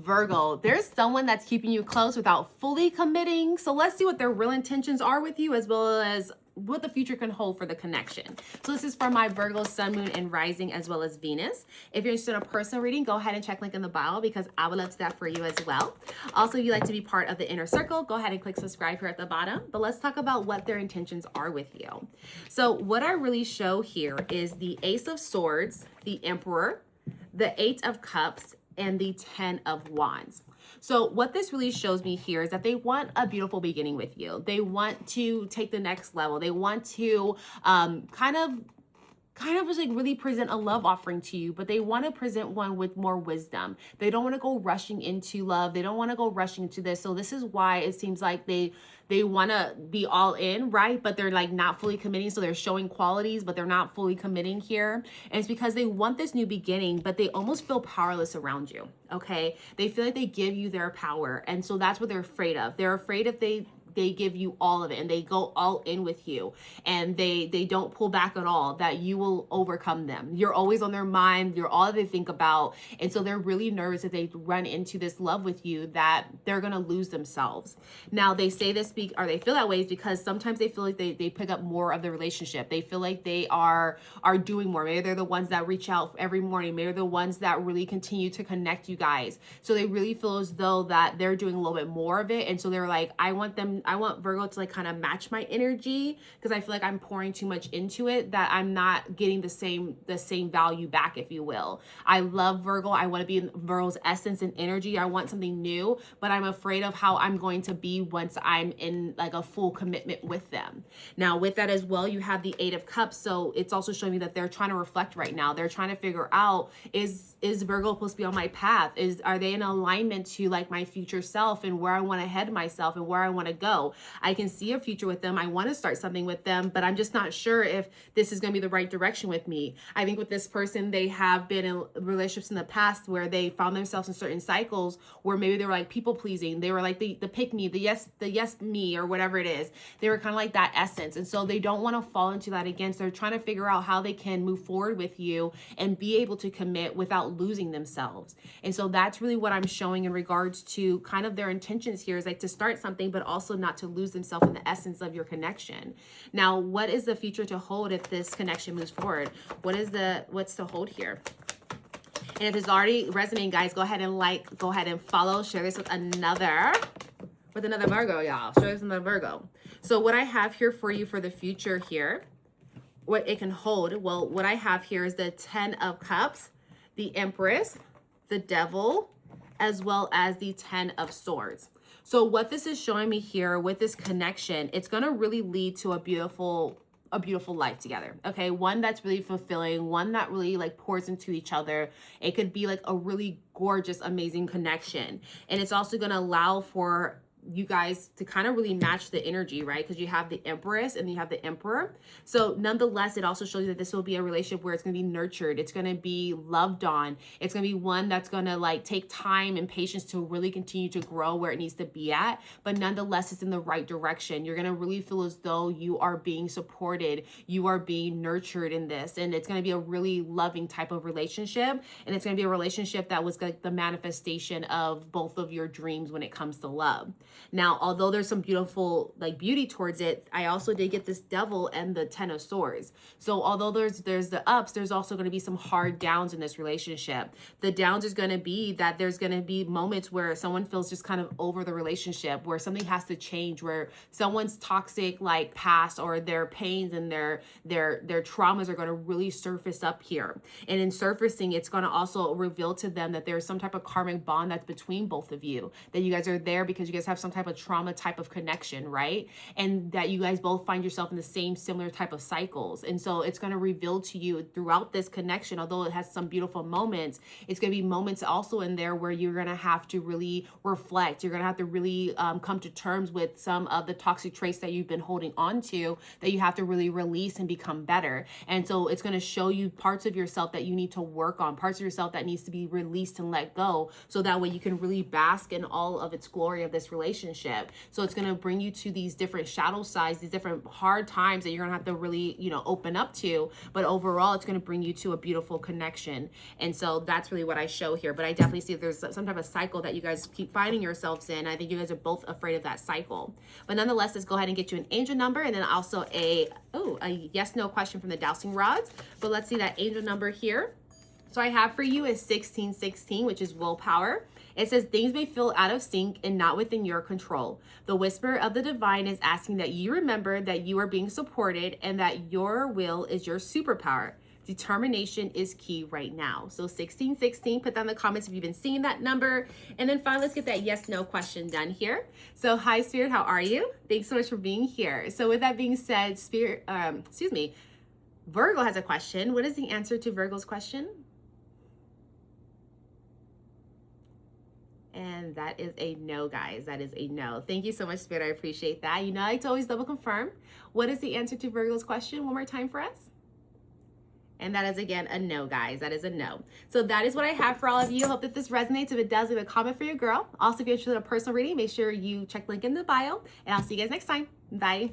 Virgo, there's someone that's keeping you close without fully committing. So let's see what their real intentions are with you, as well as what the future can hold for the connection. So this is for my Virgo, Sun, Moon, and Rising, as well as Venus. If you're interested in a personal reading, go ahead and check link in the bio, because I would love to do that for you as well. Also, if you'd like to be part of the inner circle, go ahead and click subscribe here at the bottom. But let's talk about what their intentions are with you. So what I really show here is the Ace of Swords, the Emperor, the Eight of Cups, and the 10 of Wands. So what this really shows me here is that they want a beautiful beginning with you. They want to take the next level. They want to kind of just like really present a love offering to you, but they want to present one with more wisdom. They don't want to go rushing into love. They don't want to go rushing into this. So this is why it seems like they want to be all in, right? But they're like not fully committing. So they're showing qualities, but they're not fully committing here. And it's because they want this new beginning, but they almost feel powerless around you. Okay. They feel like they give you their power. And so that's what they're afraid of. They're afraid if they give you all of it and they go all in with you and they don't pull back at all, that you will overcome them. You're always on their mind. You're all they think about. And so they're really nervous if they run into this love with you, that they're going to lose themselves. Now they say this or they feel that way because sometimes they feel like they pick up more of the relationship. They feel like they are doing more. Maybe they're the ones that reach out every morning. Maybe they're the ones that really continue to connect you guys. So they really feel as though that they're doing a little bit more of it. And so they're like, I want Virgo to like kind of match my energy, because I feel like I'm pouring too much into it, that I'm not getting the same value back, if you will. I love Virgo. I want to be in Virgo's essence and energy. I want something new, but I'm afraid of how I'm going to be once I'm in like a full commitment with them. Now with that as well, you have the Eight of Cups. So it's also showing me that they're trying to reflect right now. They're trying to figure out, is Virgo supposed to be on my path? Are they in alignment to like my future self and where I want to head myself and where I want to go? I can see a future with them. I want to start something with them, but I'm just not sure if this is going to be the right direction with me. I think with this person, they have been in relationships in the past where they found themselves in certain cycles where maybe they were like people pleasing. They were like the pick me, the yes me, or whatever it is. They were kind of like that essence. And so they don't want to fall into that again. So they're trying to figure out how they can move forward with you and be able to commit without losing themselves. And so that's really what I'm showing in regards to kind of their intentions here, is like to start something, but also not to lose themselves in the essence of your connection. Now, what is the future to hold if this connection moves forward? What's to hold here? And if it's already resonating, guys, go ahead and like, go ahead and follow, share this with another Virgo, y'all. Share this with another Virgo. So what I have here for you for the future here, what it can hold, well, what I have here is the 10 of Cups, the Empress, the Devil, as well as the 10 of Swords. So what this is showing me here with this connection, it's going to really lead to a beautiful life together. Okay. One that's really fulfilling, one that really like pours into each other. It could be like a really gorgeous, amazing connection. And it's also going to allow for you guys to kind of really match the energy, right? Because you have the Empress and you have the Emperor. So nonetheless, it also shows you that this will be a relationship where it's going to be nurtured. It's going to be loved on. It's going to be one that's going to like take time and patience to really continue to grow where it needs to be at. But nonetheless, it's in the right direction. You're going to really feel as though you are being supported. You are being nurtured in this. And it's going to be a really loving type of relationship. And it's going to be a relationship that was like the manifestation of both of your dreams when it comes to love. Now, although there's some beautiful like beauty towards it, I also did get this Devil and the 10 of Swords. So although there's the ups, there's also going to be some hard downs in this relationship. The downs is going to be that there's going to be moments where someone feels just kind of over the relationship, where something has to change, where someone's toxic like past or their pains and their traumas are going to really surface up here. And in surfacing, it's going to also reveal to them that there's some type of karmic bond that's between both of you, that you guys are there because you guys have some type of trauma type of connection, right? And that you guys both find yourself in the same similar type of cycles. And so it's going to reveal to you throughout this connection, although it has some beautiful moments, it's going to be moments also in there where you're going to have to really reflect. You're going to have to really come to terms with some of the toxic traits that you've been holding on to, that you have to really release and become better. And so it's going to show you parts of yourself that you need to work on, parts of yourself that needs to be released and let go, so that way you can really bask in all of its glory of this relationship relationship. So it's going to bring you to these different shadow sides, these different hard times that you're going to have to really, you know, open up to. But overall, it's going to bring you to a beautiful connection. And so that's really what I show here. But I definitely see if there's some type of cycle that you guys keep finding yourselves in. I think you guys are both afraid of that cycle. But nonetheless, let's go ahead and get you an angel number, and then also a yes/no question from the dowsing rods. But let's see that angel number here. So I have for you is 1616, which is willpower. It says things may feel out of sync and not within your control. The whisper of the divine is asking that you remember that you are being supported and that your will is your superpower. Determination is key right now. So 1616, put down in the comments if you've been seeing that number. And then finally, let's get that yes/no question done here. So hi, Spirit, how are you? Thanks so much for being here. So with that being said, Spirit, Virgo has a question. What is the answer to Virgo's question? And that is a no, guys. That is a no. Thank you so much, Spirit. I appreciate that. You know, I like to always double confirm. What is the answer to Virgo's question? One more time for us. And that is, again, a no, guys. That is a no. So that is what I have for all of you. Hope that this resonates. If it does, leave a comment for your girl. Also, if you're interested in a personal reading, make sure you check the link in the bio. And I'll see you guys next time. Bye.